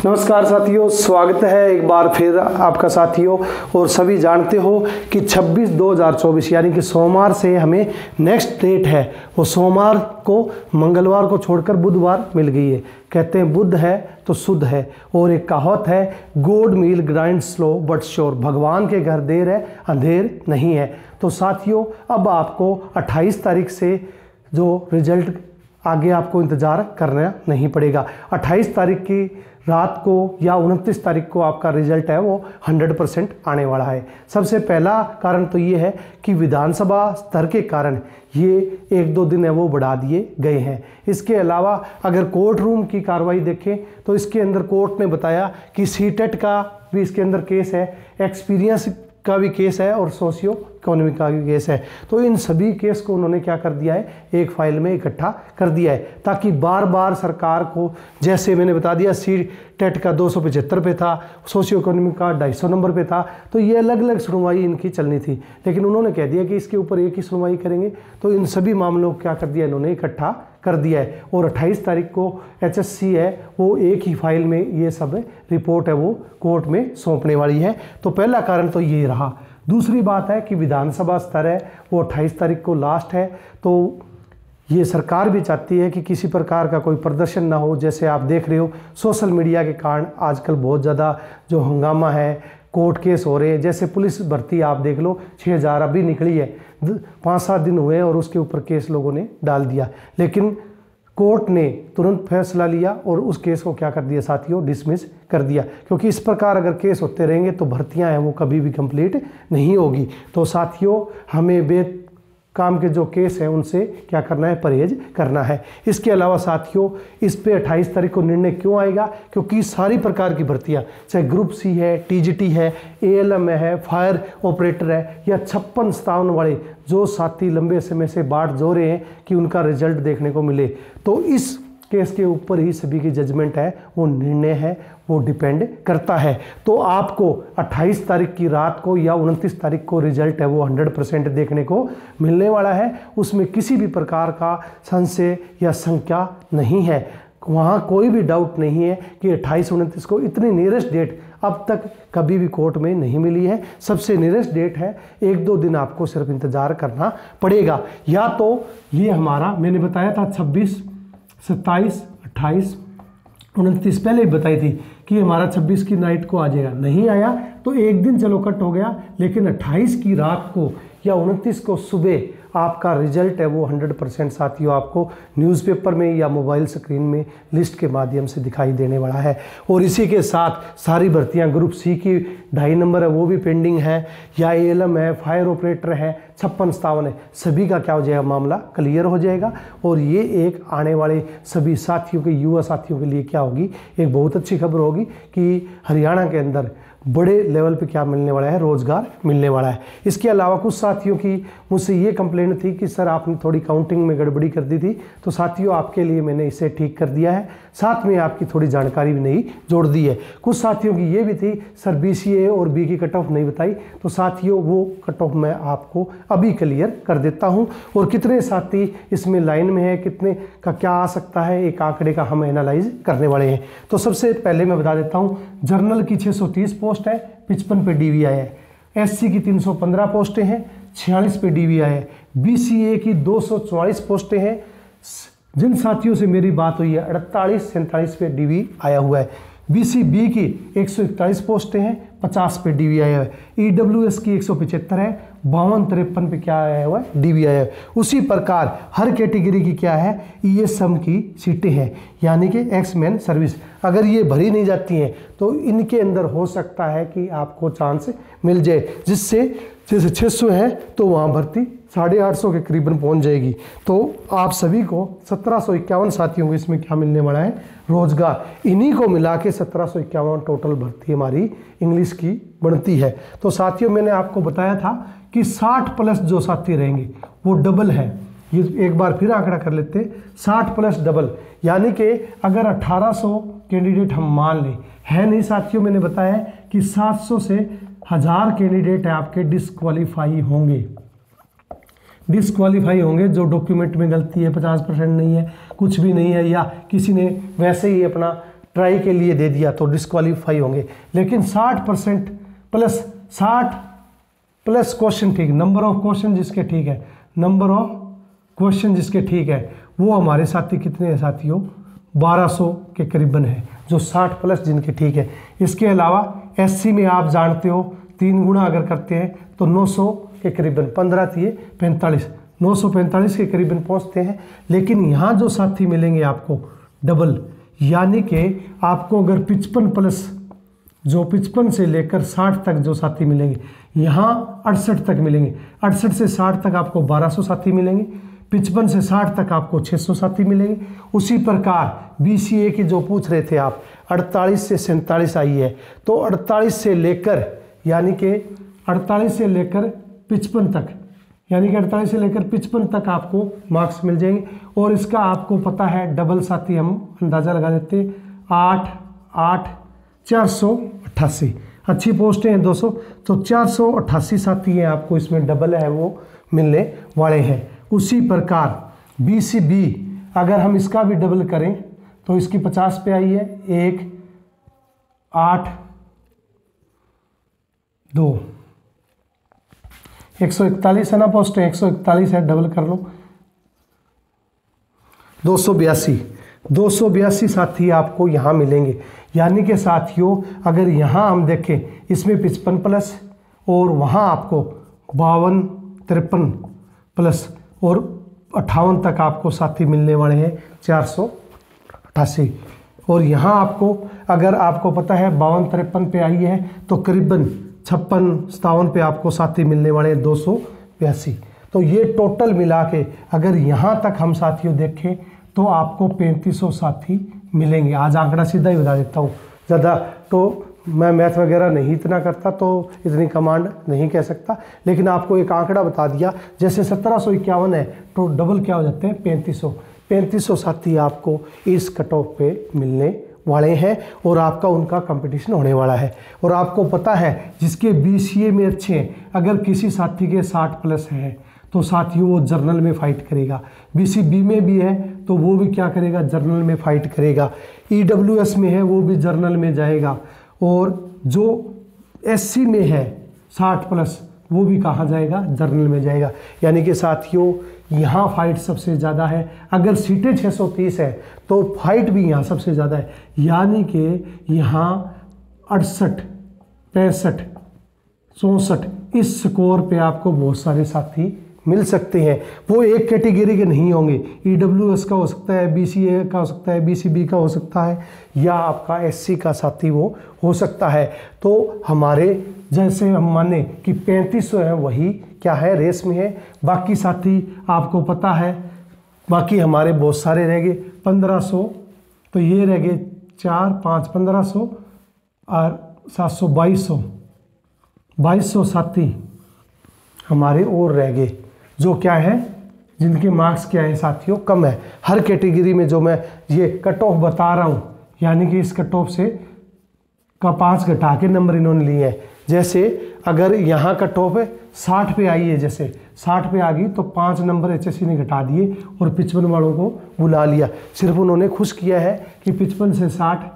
नमस्कार साथियों, स्वागत है एक बार फिर आपका साथियों। और सभी जानते हो कि 26/2/2024 यानी कि सोमवार से हमें नेक्स्ट डेट है वो सोमवार को मंगलवार को छोड़कर बुधवार मिल गई है। कहते हैं बुध है तो शुद्ध है, और एक कहावत है God mill grind slow but sure, भगवान के घर देर है अंधेर नहीं है। तो साथियों अब आपको 28 तारीख से जो रिजल्ट आगे आपको इंतज़ार करना नहीं पड़ेगा। 28 तारीख की रात को या 29 तारीख को आपका रिजल्ट है वो 100% आने वाला है। सबसे पहला कारण तो ये है कि विधानसभा स्तर के कारण ये 1-2 दिन है वो बढ़ा दिए गए हैं। इसके अलावा अगर कोर्ट रूम की कार्रवाई देखें तो इसके अंदर कोर्ट ने बताया कि सीटेट का भी इसके अंदर केस है, एक्सपीरियंस का भी केस है और सोशियो इकोनॉमिक का भी केस है। तो इन सभी केस को उन्होंने क्या कर दिया है, एक फाइल में इकट्ठा कर दिया है, ताकि बार बार सरकार को, जैसे मैंने बता दिया सी टेट का 275 पे था, सोशियो इकोनॉमिक का 250 नंबर पे था, तो ये अलग अलग सुनवाई इनकी चलनी थी। लेकिन उन्होंने कह दिया कि इसके ऊपर एक ही सुनवाई करेंगे। तो इन सभी मामलों को क्या कर दिया इन्होंने, इकट्ठा कर दिया है। और 28 तारीख को HSC है वो एक ही फाइल में ये सब रिपोर्ट है वो कोर्ट में सौंपने वाली है। तो पहला कारण तो ये रहा। दूसरी बात है कि विधानसभा स्तर है वो 28 तारीख को लास्ट है। तो ये सरकार भी चाहती है कि किसी प्रकार का कोई प्रदर्शन ना हो। जैसे आप देख रहे हो सोशल मीडिया के कारण आजकल बहुत ज़्यादा जो हंगामा है, कोर्ट केस हो रहे हैं। जैसे पुलिस भर्ती आप देख लो, 6000 अभी निकली है, 5-7 दिन हुए और उसके ऊपर केस लोगों ने डाल दिया, लेकिन कोर्ट ने तुरंत फैसला लिया और उस केस को क्या कर दिया साथियों, डिसमिस कर दिया। क्योंकि इस प्रकार अगर केस होते रहेंगे तो भर्तियां हैं वो कभी भी कंप्लीट नहीं होगी। तो साथियों हमें बेकाम के जो केस हैं उनसे क्या करना है, परहेज करना है। इसके अलावा साथियों इस पे 28 तारीख को निर्णय क्यों आएगा, क्योंकि सारी प्रकार की भर्तियां, चाहे ग्रुप सी है, TGT है, ALM है, फायर ऑपरेटर है, या 56-57 वाले जो साथी लंबे समय से बाट जो रहे हैं कि उनका रिजल्ट देखने को मिले, तो इस केस के ऊपर ही सभी की जजमेंट है, वो निर्णय है, वो डिपेंड करता है। तो आपको 28 तारीख की रात को या 29 तारीख को रिजल्ट है वो 100% देखने को मिलने वाला है। उसमें किसी भी प्रकार का संशय या शंका नहीं है, वहाँ कोई भी डाउट नहीं है कि 28-29 को इतनी नियरेस्ट डेट अब तक कभी भी कोर्ट में नहीं मिली है। सबसे नियरेस्ट डेट है, 1-2 दिन आपको सिर्फ इंतज़ार करना पड़ेगा। या तो ये हमारा मैंने बताया था 26, 27, 28, 29 पहले ही बताई थी कि हमारा 26 की नाइट को आ जाएगा, नहीं आया तो एक दिन चलो कट हो गया, लेकिन 28 की रात को या 29 को सुबह आपका रिजल्ट है वो 100% साथियों आपको न्यूज़पेपर में या मोबाइल स्क्रीन में लिस्ट के माध्यम से दिखाई देने वाला है। और इसी के साथ सारी भर्तियां, ग्रुप सी की 2.5 नंबर है वो भी पेंडिंग है, या ALM है, फायर ऑपरेटर है, 56-57 है, सभी का क्या हो जाएगा, मामला क्लियर हो जाएगा। और ये एक आने वाले सभी साथियों के, युवा साथियों के लिए क्या होगी, एक बहुत अच्छी खबर होगी कि हरियाणा के अंदर बड़े लेवल पे क्या मिलने वाला है, रोजगार मिलने वाला है। इसके अलावा कुछ साथियों की मुझसे ये कंप्लेंट थी कि सर आपने थोड़ी काउंटिंग में गड़बड़ी कर दी थी, तो साथियों आपके लिए मैंने इसे ठीक कर दिया है, साथ में आपकी थोड़ी जानकारी भी नहीं जोड़ दी है। कुछ साथियों की ये भी थी सर BCA और B की कट ऑफ नहीं बताई, तो साथियों वो कट ऑफ मैं आपको अभी क्लियर कर देता हूँ। और कितने साथी इसमें लाइन में है, कितने का क्या आ सकता है, एक आंकड़े का हम एनालाइज करने वाले हैं। तो सबसे पहले मैं बता देता हूँ, जर्नल की 630 पोस्ट है, 55 पे DVI है, SC की 315 पोस्टें हैं, 46 पे DVI है, BCA की 244 पोस्टें हैं। जिन साथियों से मेरी बात हुई है 48-47 पे DV आया हुआ है। BCB की 141 पोस्टें हैं, 50 पे DV आया है। EWS की 175 है, 52-53 पे क्या आया हुआ है, DV आया है। उसी प्रकार हर कैटेगरी की क्या है, ESM की सीटें हैं, यानी कि एक्समैन सर्विस। अगर ये भरी नहीं जाती हैं तो इनके अंदर हो सकता है कि आपको चांस मिल जाए, जिससे जैसे 600 है तो वहाँ भर्ती 850 के करीबन पहुँच जाएगी। तो आप सभी को 1751 साथियों को इसमें क्या मिलने वाला है, रोजगार। इन्हीं को मिला के 1751 टोटल भर्ती हमारी इंग्लिश की बनती है। तो साथियों मैंने आपको बताया था कि 60+ जो साथी रहेंगे वो डबल है। ये एक बार फिर आंकड़ा कर लेते हैं, 60+ डबल, यानी कि अगर 1800 कैंडिडेट हम मान लें, है नहीं साथियों, मैंने बताया कि 700 से 1000 कैंडिडेट है आपके डिस्क्वालीफाई होंगे, जो डॉक्यूमेंट में गलती है, 50% नहीं है, कुछ भी नहीं है, या किसी ने वैसे ही अपना ट्राई के लिए दे दिया तो डिस्क्वालीफाई होंगे। लेकिन 60% प्लस 60 प्लस क्वेश्चन ठीक, नंबर ऑफ क्वेश्चन जिसके ठीक है, नंबर ऑफ क्वेश्चन जिसके ठीक है, वो हमारे साथी कितने हैं साथियों, 1200 के करीबन है, जो 60 प्लस जिनके ठीक है। इसके अलावा एससी में आप जानते हो 3 गुना अगर करते हैं तो 900 के करीबन, 15 थी 45, 945 के करीबन पहुंचते हैं। लेकिन यहाँ जो साथी मिलेंगे आपको डबल, यानी कि आपको अगर 55 प्लस, जो 55 से लेकर 60 तक जो साथी मिलेंगे, यहाँ 68 तक मिलेंगे, 68 से 60 तक आपको 1200 साथी मिलेंगे, 55 से 60 तक आपको 600 साथी मिलेंगे। उसी प्रकार बीसीए की जो पूछ रहे थे आप, 48 से 47 आई है, तो 48 से लेकर यानी कि 48 से लेकर 55 तक, यानी कि 48 से लेकर 55 तक आपको मार्क्स मिल जाएंगे। और इसका आपको पता है डबल साथी हम अंदाज़ा लगा देते हैं, 8 8 488, अच्छी पोस्टें हैं 200, तो 488 साथी हैं आपको इसमें डबल है वो मिलने वाले हैं। उसी प्रकार बीसीबी अगर हम इसका भी डबल करें तो इसकी 50 पे आई है, 1 8 2 141 है ना पोस्टें, 141 है, डबल कर लो, 282 साथी आपको यहाँ मिलेंगे। यानी कि साथियों अगर यहाँ हम देखें इसमें 55 प्लस और वहाँ आपको 52 53 प्लस और 58 तक आपको साथी मिलने वाले हैं 488। और यहाँ आपको अगर आपको पता है 52 53 पे आई है तो करीबन 56 57 पे आपको साथी मिलने वाले हैं 282। तो ये टोटल मिला के अगर यहाँ तक हम साथियों देखें तो आपको 3500 साथी मिलेंगे। आज आंकड़ा सीधा ही बता देता हूँ, ज़्यादा तो मैं मैथ वगैरह नहीं इतना करता तो इतनी कमांड नहीं कह सकता, लेकिन आपको एक आंकड़ा बता दिया। जैसे 1751 है तो डबल क्या हो जाते हैं 3500 साथी आपको इस कट ऑफ पे मिलने वाले हैं और आपका उनका कंपटीशन होने वाला है। और आपको पता है जिसके बीसीए में अच्छे हैं, अगर किसी साथी के 60 प्लस हैं तो साथियों वो जर्नल में फाइट करेगा, बीसीबी में भी है तो वो भी क्या करेगा, जर्नल में फाइट करेगा, ईडब्ल्यूएस में है वो भी जर्नल में जाएगा, और जो एससी में है 60 प्लस वो भी कहाँ जाएगा, जर्नल में जाएगा। यानी कि साथियों यहाँ फाइट सबसे ज़्यादा है। अगर सीटें 630 है तो फाइट भी यहाँ सबसे ज़्यादा है, यानी कि यहाँ 68 65 64 इस स्कोर पे आपको बहुत सारे साथी मिल सकते हैं। वो एक कैटेगरी के नहीं होंगे, ईडब्ल्यूएस का हो सकता है, बीसीए का हो सकता है, बीसीबी का हो सकता है, या आपका एससी का साथी वो हो सकता है। तो हमारे जैसे हम माने कि 3500 है वही क्या है, रेस में है। बाकी साथी आपको पता है, बाकी हमारे बहुत सारे रह गए 1500, तो ये रह गए 4 5 1500 और 700 2200 साथी हमारे और रह गए, जो क्या है, जिनके मार्क्स क्या है साथियों, कम है। हर कैटेगरी में जो मैं ये कट ऑफ बता रहा हूँ, यानी कि इस कट ऑफ से का 5 घटा के नंबर इन्होंने लिए हैं। जैसे अगर यहाँ कट ऑफ है 60 पे आई है, जैसे 60 पे आ गई तो 5 नंबर एचएससी ने घटा दिए और 55 वालों को बुला लिया। सिर्फ उन्होंने खुश किया है कि 55 से 60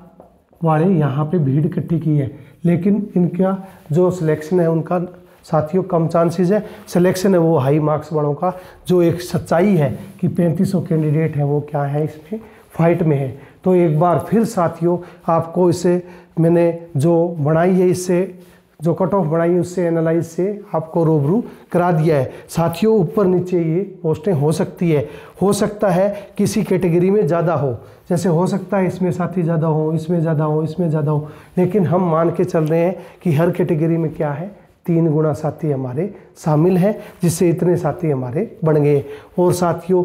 वाले यहाँ पे भीड़ इकट्ठी की है, लेकिन इनका जो सिलेक्शन है उनका साथियों कम चांसेस है। सिलेक्शन है वो हाई मार्क्स वालों का। जो एक सच्चाई है कि 3500 कैंडिडेट हैं वो क्या है, इसमें फाइट में है। तो एक बार फिर साथियों आपको इसे मैंने जो बनाई है, इससे जो कट ऑफ बनाई है उससे एनालाइज से आपको रूबरू करा दिया है। साथियों ऊपर नीचे ये पोस्टें हो सकती है, हो सकता है किसी कैटेगरी में ज़्यादा हो, जैसे हो सकता है इसमें साथी ज़्यादा हो, इसमें ज़्यादा हो, इसमें ज़्यादा हो, लेकिन हम मान के चल रहे हैं कि हर कैटेगरी में क्या है, 3 गुना साथी हमारे शामिल हैं, जिससे इतने साथी हमारे बन गए। और साथियों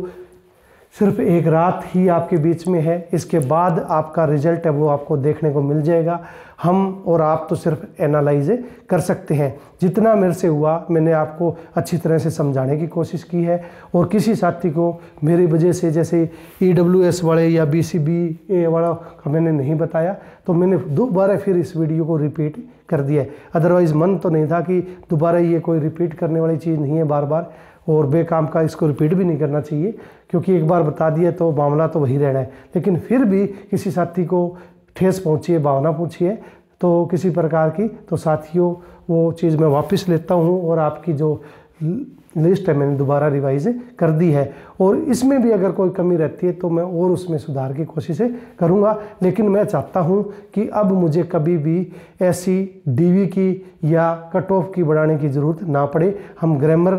सिर्फ एक रात ही आपके बीच में है, इसके बाद आपका रिजल्ट है वो आपको देखने को मिल जाएगा। हम और आप तो सिर्फ एनालाइज कर सकते हैं। जितना मेरे से हुआ मैंने आपको अच्छी तरह से समझाने की कोशिश की है। और किसी साथी को मेरी वजह से जैसे ईडब्ल्यूएस वाले या बीसीबी वाला का मैंने नहीं बताया तो मैंने दोबारा फिर इस वीडियो को रिपीट कर दिया है। अदरवाइज़ मन तो नहीं था कि दोबारा ये कोई रिपीट करने वाली चीज़ नहीं है बार बार, और बेकाम का इसको रिपीट भी नहीं करना चाहिए, क्योंकि एक बार बता दिया तो मामला तो वही रहना है। लेकिन फिर भी किसी साथी को ठेस पहुंची है, भावना पहुंची है तो किसी प्रकार की, तो साथियों वो चीज़ मैं वापस लेता हूं और आपकी जो लिस्ट है मैंने दोबारा रिवाइज कर दी है। और इसमें भी अगर कोई कमी रहती है तो मैं और उसमें सुधार की कोशिश करूंगा। लेकिन मैं चाहता हूं कि अब मुझे कभी भी ऐसी डीवी की या कट ऑफ की बढ़ाने की ज़रूरत ना पड़े। हम ग्रामर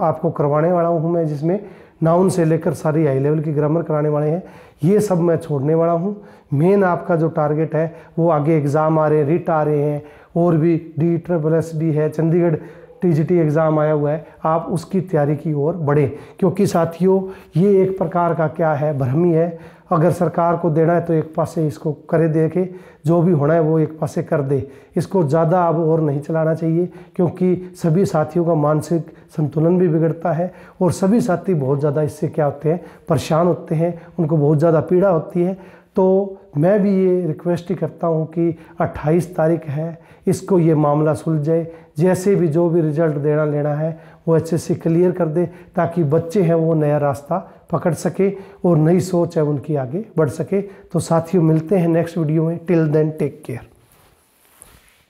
आपको करवाने वाला हूं मैं, जिसमें नाउन से लेकर सारी हाई लेवल की ग्रामर कराने वाले हैं, ये सब मैं छोड़ने वाला हूं। मेन आपका जो टारगेट है वो आगे एग्ज़ाम आ रहे हैं, रिट आ रहे हैं और भी DSSS भी है, चंडीगढ़ TGT एग्ज़ाम आया हुआ है, आप उसकी तैयारी की ओर बढ़ें। क्योंकि साथियों ये एक प्रकार का क्या है, भ्रम ही है। अगर सरकार को देना है तो एक पासे इसको करे दे के, जो भी होना है वो एक पासे कर दे, इसको ज़्यादा अब और नहीं चलाना चाहिए। क्योंकि सभी साथियों का मानसिक संतुलन भी बिगड़ता है और सभी साथी बहुत ज़्यादा इससे क्या होते हैं, परेशान होते हैं, उनको बहुत ज़्यादा पीड़ा होती है। तो मैं भी ये रिक्वेस्ट ही करता हूँ कि 28 तारीख है, इसको ये मामला सुलझ जाए। जैसे भी जो भी रिजल्ट देना लेना है वो अच्छे से क्लियर कर दे, ताकि बच्चे हैं वो नया रास्ता पकड़ सके और नई सोच है उनकी आगे बढ़ सके। तो साथियों मिलते हैं नेक्स्ट वीडियो में। Till then take care.